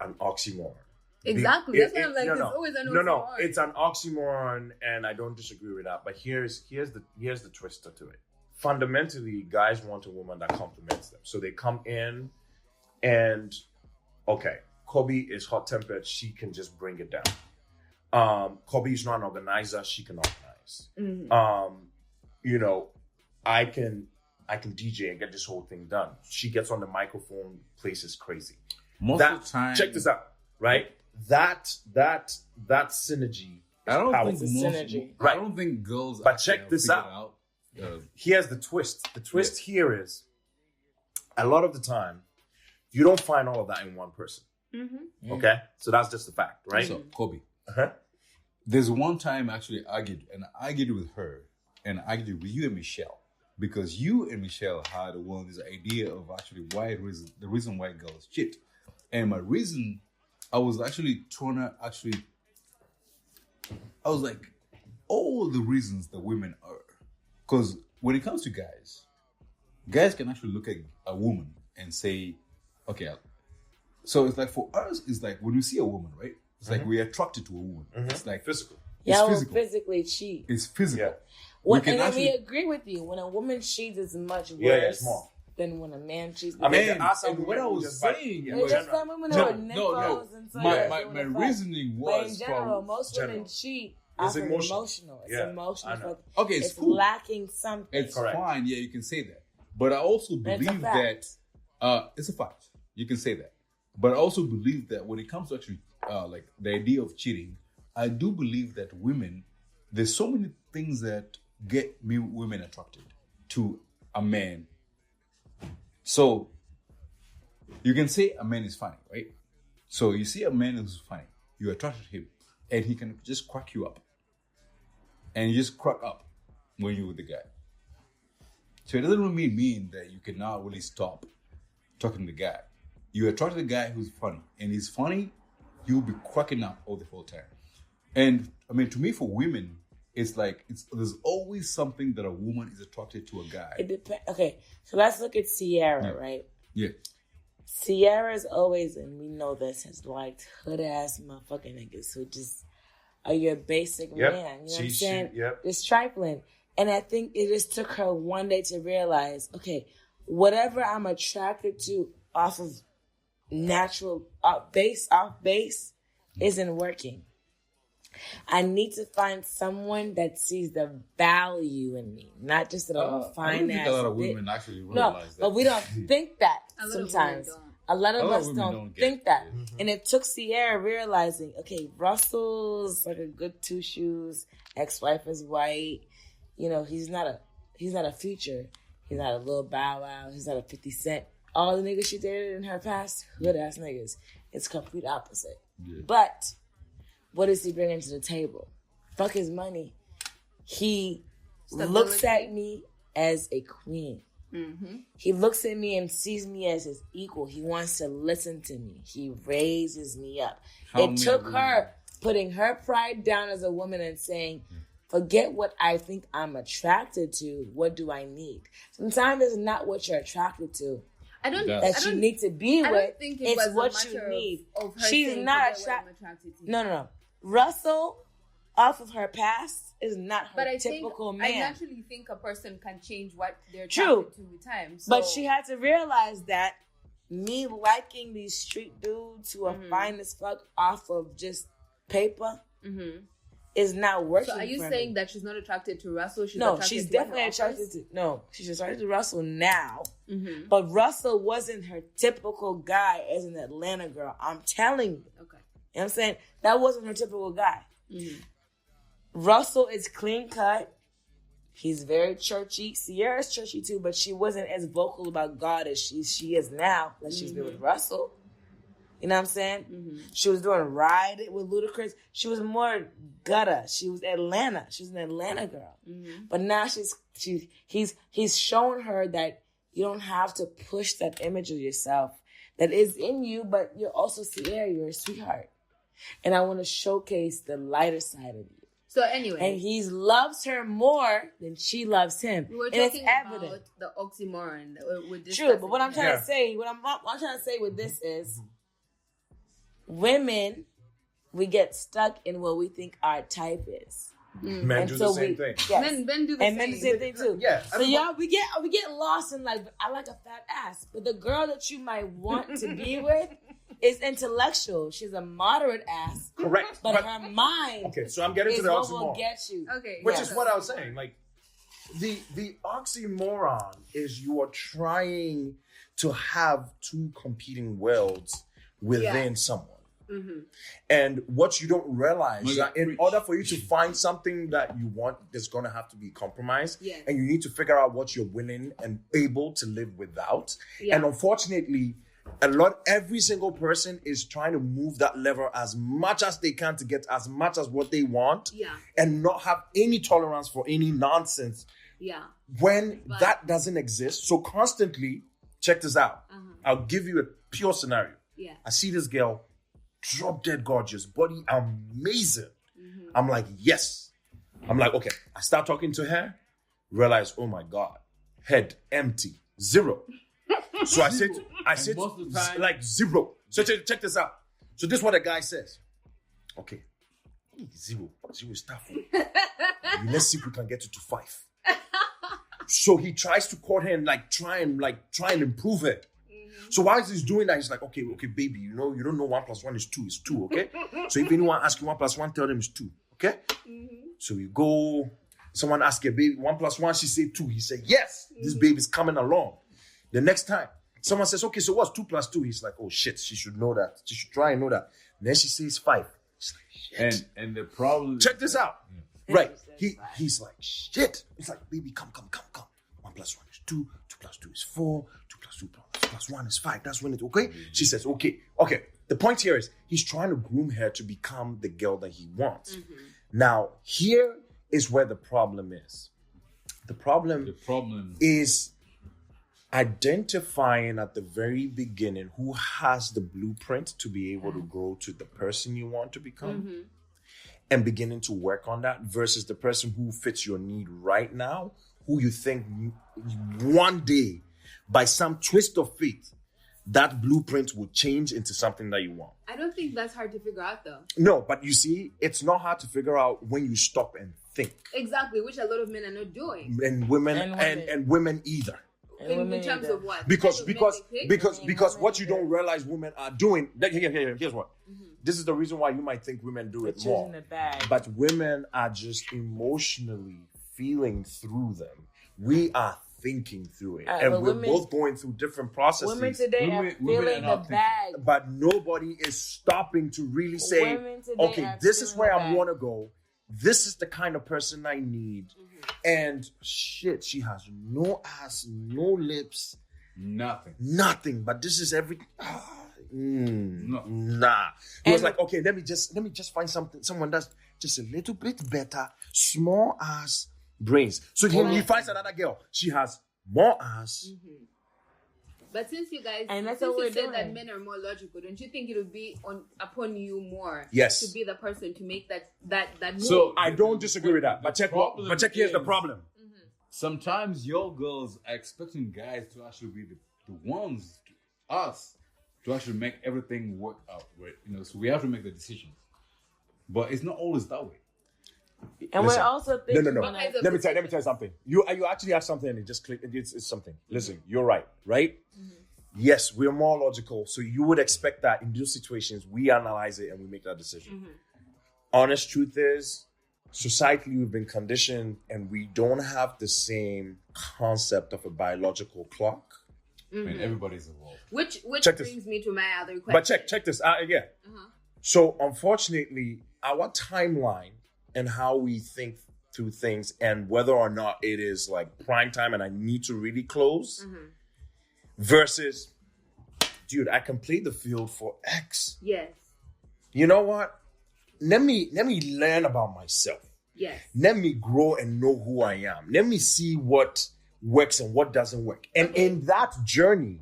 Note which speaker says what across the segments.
Speaker 1: an oxymoron.
Speaker 2: Exactly. That's why I'm like, it's always an oxymoron.
Speaker 1: No, it's an oxymoron, and I don't disagree with that. But here's the twister to it. Fundamentally, guys want a woman that compliments them. So they come in and, okay, Kobi is hot-tempered. She can just bring it down. Kobi is not an organizer. She can organize. Mm-hmm. I can DJ and get this whole thing done. She gets on the microphone, places crazy.
Speaker 3: Most of the time,
Speaker 1: check this out, right? That synergy.
Speaker 3: I don't
Speaker 1: powerful.
Speaker 3: think
Speaker 1: synergy.
Speaker 3: Right. I don't think girls.
Speaker 1: But check this out. Here's the twist. The twist here is, a lot of the time, you don't find all of that in one person. Mm-hmm. Okay, so that's just the fact, right?
Speaker 3: So, Kobi, there's one time I actually argued with her, and argued with you and Michelle, because you and Michelle had this idea of actually the reason why girls cheat, and my reason, I was actually I was like, all the reasons that women are, because when it comes to guys can actually look at a woman and say, okay, so it's like for us, it's like when we see a woman, right? It's like we're attracted to a woman. Mm-hmm. It's like
Speaker 1: physical.
Speaker 4: Yeah, physical. Physically cheat.
Speaker 3: It's physical.
Speaker 4: Yeah. We agree with you. When a woman cheats, it's much worse than when a man cheats.
Speaker 1: I mean,
Speaker 3: what I was saying,
Speaker 4: just some women who are nipples and so
Speaker 3: my reasoning was,
Speaker 4: but in general, most women cheat. It's emotional. It's emotional.
Speaker 3: Okay,
Speaker 4: it's
Speaker 3: cool.
Speaker 4: lacking something.
Speaker 3: It's fine. Yeah, you can say that. But I also believe that it's a fact. You can say that. But I also believe that when it comes to actually like the idea of cheating, I do believe that women, there's so many things that get women attracted to a man. So you can say a man is funny, right? So you see a man who's funny, you attracted him, and he can just crack you up. And you just crack up when you're with the guy. So it doesn't really mean that you cannot really stop talking to the guy. You attract the guy who's funny, and he's funny, you'll be cracking up all the whole time. And I mean, to me, for women, it's like there's always something that a woman is attracted to a guy.
Speaker 4: It depends. Okay, so let's look at Sierra, right?
Speaker 3: Yeah.
Speaker 4: Sierra's always, and we know this, has liked hood ass motherfucking niggas who just are your basic man. You know what I'm saying? It's trifling. And I think it just took her one day to realize, okay, whatever I'm attracted to off of natural, off base, isn't working. I need to find someone that sees the value in me, not just that I'm a fine ass.
Speaker 3: I don't think a lot of women actually realize that.
Speaker 4: But we don't think that sometimes. A lot of us don't think that. Mm-hmm. And it took Sierra realizing, okay, Russell's like a good two shoes. Ex-wife is white. You know, he's not a Future. He's not a Lil Bow Wow. He's not a 50 Cent. All the niggas she dated in her past, hood ass niggas. It's complete opposite. Yeah. But what does he bring to the table? Fuck his money. He looks at me as a queen. Mm-hmm. He looks at me and sees me as his equal. He wants to listen to me. He raises me up. It took her putting her pride down as a woman and saying, forget what I think I'm attracted to. What do I need? Sometimes it's not what you're attracted to. You need to be with. I don't think it's what you need. She's not attracted to. No. Russell, off of her past, is not her typical man.
Speaker 2: I actually think a person can change what they're attracted to with time. So.
Speaker 4: But she had to realize that me liking these street dudes who are fine as fuck off of just paper is not working.
Speaker 2: So are you saying that she's not attracted to Russell?
Speaker 4: She's definitely attracted to. No, she's attracted to Russell now. Mm-hmm. But Russell wasn't her typical guy as an Atlanta girl. I'm telling you. Okay. You know what I'm saying? That wasn't her typical guy. Mm-hmm. Russell is clean cut. He's very churchy. Sierra's churchy too, but she wasn't as vocal about God as she is now. Like she's been with Russell. You know what I'm saying? Mm-hmm. She was doing Ride It with Ludacris. She was more gutter. She was Atlanta. She was an Atlanta girl. Mm-hmm. But now he's showing her that you don't have to push that image of yourself that is in you, but you're also Sierra. You're a sweetheart. And I want to showcase the lighter side of you.
Speaker 2: So anyway.
Speaker 4: And he loves her more than she loves him.
Speaker 2: We were talking about the oxymoron.
Speaker 4: True, but what I'm trying to say, what I'm trying to say with this is, women, we get stuck in what we think our type is.
Speaker 1: Men do the same thing.
Speaker 4: Yes.
Speaker 2: Men do the same.
Speaker 4: Men do the same thing too.
Speaker 1: Yeah.
Speaker 4: So we get lost in like, I like a fat ass, but the girl that you might want to be with is intellectual. She's a moderate ass.
Speaker 1: Correct.
Speaker 4: But her mind.
Speaker 1: Okay, so I'm getting to the
Speaker 4: what
Speaker 1: oxymoron.
Speaker 4: will get you.
Speaker 2: Okay.
Speaker 1: Which is what I was saying. Like the oxymoron is you are trying to have two competing worlds within someone. Mm-hmm. And what you don't realize is that in order for you to find something that you want, there's going to have to be compromise.
Speaker 2: Yes.
Speaker 1: And you need to figure out what you're willing and able to live without. Yeah. And unfortunately, every single person is trying to move that lever as much as they can to get as much as what they want.
Speaker 2: Yeah.
Speaker 1: And not have any tolerance for any nonsense.
Speaker 2: Yeah.
Speaker 1: When that doesn't exist. So constantly, check this out. I'll give you a pure scenario.
Speaker 2: Yeah.
Speaker 1: I see this girl, drop dead gorgeous, body amazing. I'm like, yes. I'm like, okay. I start talking to her, realize, oh my God, head empty, 0. So I said, like 0. So check this out. So this is what the guy says. Okay, 0 is tough. Let's see if we can get it to 5. So he tries to court her and try and improve her. So while he's doing that, he's like, okay, baby, you don't know 1 + 1 is 2, it's 2, okay? So if anyone asks you 1 + 1, tell them it's 2, okay? So you go, someone asks a baby 1 + 1, she say 2. He said, yes, this baby's coming along. The next time, someone says, okay, so what's 2 + 2? He's like, oh shit, she should know that. She should try and know that. And then she says 5. He's like, shit.
Speaker 3: And the problem.
Speaker 1: Check this out. Right. He's like, shit. He's like, baby, come. 1 + 1 is 2. 2 + 2 is 4. 2 + 2 + 1 is 5. That's when it's okay. She says, okay. The point here is he's trying to groom her to become the girl that he wants. Now, here is where the problem is. The problem is identifying at the very beginning who has the blueprint to be able to grow to the person you want to become and beginning to work on that versus the person who fits your need right now, who you think one day, by some twist of fate, that blueprint will change into something that you want.
Speaker 2: I don't think that's hard to figure out, though.
Speaker 1: No, but you see, it's not hard to figure out when you stop and think.
Speaker 2: Exactly, which a lot of men are not doing.
Speaker 1: And women either.
Speaker 2: In terms of what?
Speaker 1: Because what you don't realize women are doing. Here's what. This is the reason why you might think women do it more. But women are just emotionally feeling through them. We are thinking through it. And we're both going through different processes.
Speaker 4: Women today are feeling the bag.
Speaker 1: But nobody is stopping to really say, okay, this is where I want to go. This is the kind of person I need. And shit, she has no ass, no lips. Nothing. But this is everything. Nah. He was like, okay, let me just find someone that's just a little bit better, small ass, brains. So he finds another girl. She has more ass.
Speaker 2: But since you guys, said that men are more logical, don't you think it would be upon you more to be the person to make that move?
Speaker 1: So I don't disagree with that. But check here's the problem.
Speaker 3: Sometimes your girls are expecting guys to actually be the ones, to actually make everything work out. Right? So we have to make the decisions. But it's not always that way.
Speaker 4: And we're also thinking...
Speaker 1: No. Let me tell you something. You actually have something and it just clicked. It's something. Listen, you're right? Yes, we're more logical. So you would expect that in those situations, we analyze it and we make that decision. Honest truth is, societally, we've been conditioned and we don't have the same concept of a biological clock.
Speaker 3: And everybody's involved.
Speaker 2: Which brings me to my other question.
Speaker 1: But check this out again. So unfortunately, our timeline and how we think through things and whether or not it is like prime time and I need to really close versus, dude, I can play the field for X.
Speaker 2: Yes.
Speaker 1: You know what? Let me learn about myself.
Speaker 2: Yes.
Speaker 1: Let me grow and know who I am. Let me see what works and what doesn't work. And in that journey,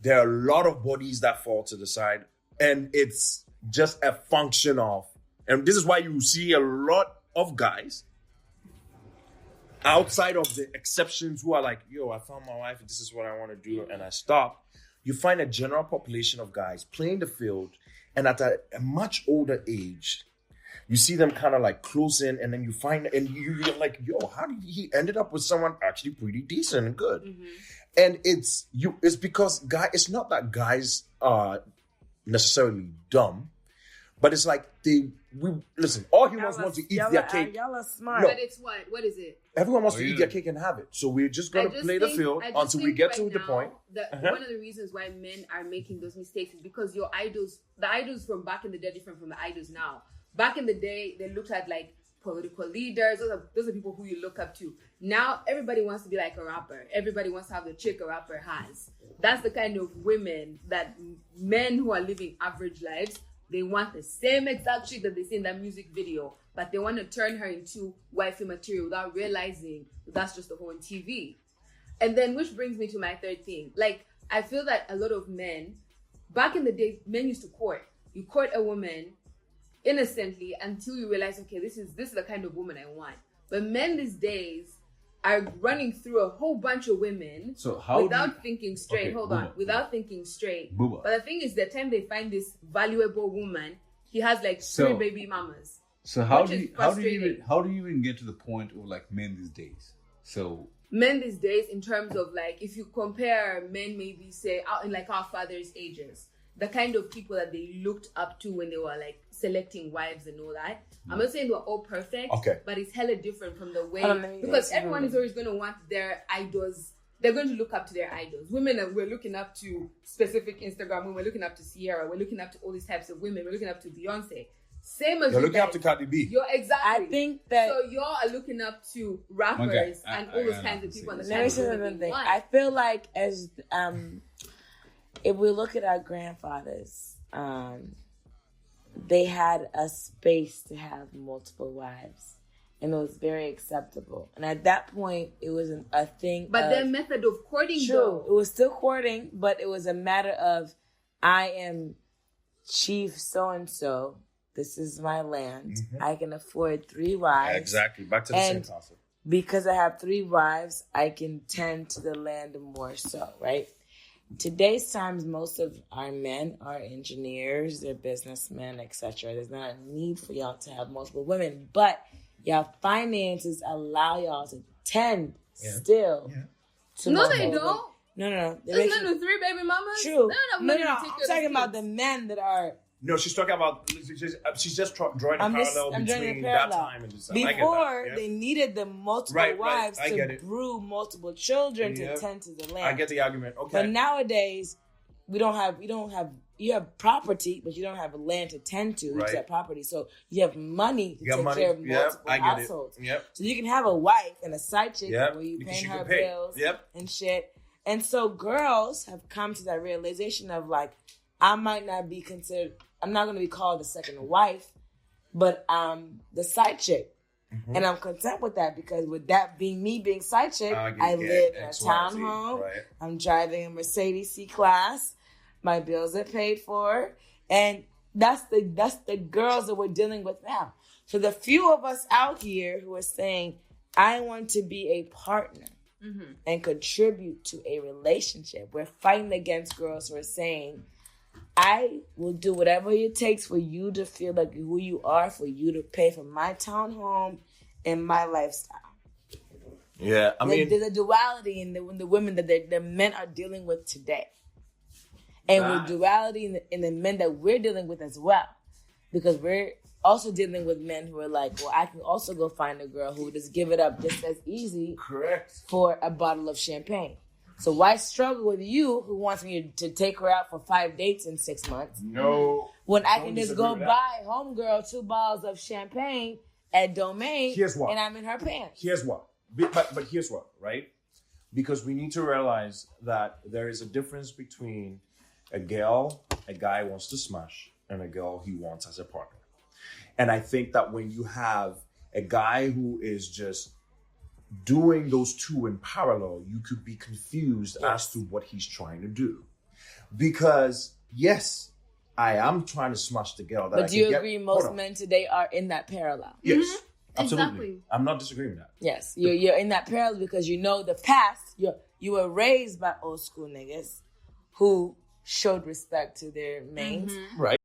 Speaker 1: there are a lot of bodies that fall to the side. And it's just a function of, and this is why you see a lot of guys outside of the exceptions who are like, yo, I found my wife, this is what I want to do, and I stop. You find a general population of guys playing the field And at a much older age, you see them kind of like close in, and then you find, and you're like, yo, how did he ended up with someone actually pretty decent and good? Mm-hmm. And it's because it's not that guys are necessarily dumb, but it's like listen, all humans want to eat their cake.
Speaker 4: Y'all are smart.
Speaker 2: No. But it's what is it?
Speaker 1: Everyone wants to eat their cake and have it. So we're just going to play the field until we get to the point.
Speaker 2: One of the reasons why men are making those mistakes is because the idols from back in the day are different from the idols now. Back in the day, they looked at like political leaders. Those are people who you look up to. Now, everybody wants to be like a rapper. Everybody wants to have the chick a rapper has. That's the kind of women that men who are living average lives, they want the same exact chick that they see in that music video, but they want to turn her into wifey material without realizing that's just the whole on TV. And then, which brings me to my third thing. Like, I feel that a lot of men, back in the day, men used to court. You court a woman innocently until you realize, okay, this is the kind of woman I want. But men these days are running through a whole bunch of women without thinking straight. Without thinking straight.
Speaker 3: Booba.
Speaker 2: But the thing is, the time they find this valuable woman, he has like 3 baby mamas.
Speaker 3: So how do you even get to the point of like men these days? So
Speaker 2: men these days, in terms of like, if you compare men, maybe say out in like our father's ages, the kind of people that they looked up to when they were like selecting wives and all that. I'm not saying we're all perfect, but it's hella different from the way, because everyone is always going to want their idols. They're going to look up to their idols. Women, we're looking up to specific Instagram women. We're looking up to Sierra. We're looking up to all these types of women. We're looking up to Beyonce. Same as
Speaker 1: you're looking up to Cardi B.
Speaker 2: You're exactly.
Speaker 4: I think that
Speaker 2: so y'all are looking up to rappers and all those kinds of people. And the kinds of women they want.
Speaker 4: I feel like as if we look at our grandfathers, they had a space to have multiple wives, and it was very acceptable. And at that point, it wasn't a thing.
Speaker 2: But their method of courting,
Speaker 4: though, it was still courting, but it was a matter of, I am Chief so and so. This is my land. Mm-hmm. I can afford 3 wives.
Speaker 1: Exactly. Back to the same concept.
Speaker 4: Because I have 3 wives, I can tend to the land more so, right? Today's times, most of our men are engineers, they're businessmen, etc. There's not a need for y'all to have multiple women, but y'all finances allow y'all to tend still to
Speaker 2: no, they don't.
Speaker 4: No.
Speaker 2: There's men with 3 baby mamas.
Speaker 4: True. No. I'm talking about the men that are.
Speaker 1: No, she's talking about. She's just drawing a parallel between that time and this time.
Speaker 4: Before they needed the multiple wives to brew multiple children to tend to the land.
Speaker 1: I get the argument. Okay.
Speaker 4: But nowadays, you have property, but you don't have land to tend to.
Speaker 1: Right.
Speaker 4: You have property, so you have money to take care of multiple households.
Speaker 1: Yep.
Speaker 4: So you can have a wife and a side chick where you pay her bills and shit. And so girls have come to that realization of like, I might not be considered. I'm not going to be called the second wife, but I'm the side chick. Mm-hmm. And I'm content with that, because with that being me being side chick, I live in a townhome. Right. I'm driving a Mercedes C-Class. My bills are paid for. And that's the girls that we're dealing with now. So the few of us out here who are saying, I want to be a partner and contribute to a relationship. We're fighting against girls who are saying, I will do whatever it takes for you to feel like who you are, for you to pay for my townhome and my lifestyle.
Speaker 1: Yeah, I mean,
Speaker 4: there's a duality in the women that the men are dealing with today, and with duality in the men that we're dealing with as well, because we're also dealing with men who are like, well, I can also go find a girl who would just give it up just as easy, for a bottle of champagne. So why struggle with you who wants me to take her out for 5 dates in 6 months?
Speaker 1: No.
Speaker 4: When I can just go buy homegirl 2 bottles of champagne at Domain, and I'm in her pants.
Speaker 1: Here's what. But here's what, right? Because we need to realize that there is a difference between a guy wants to smash, and a girl he wants as a partner. And I think that when you have a guy who is just doing those 2 in parallel, you could be confused as to what he's trying to do. Because, yes, I am trying to smash the girl.
Speaker 4: But do you agree most men today are in that parallel?
Speaker 1: Yes, absolutely. Exactly. I'm not disagreeing with that.
Speaker 4: Yes, you're in that parallel because you know the past. You were raised by old school niggas who showed respect to their mains.
Speaker 1: Right.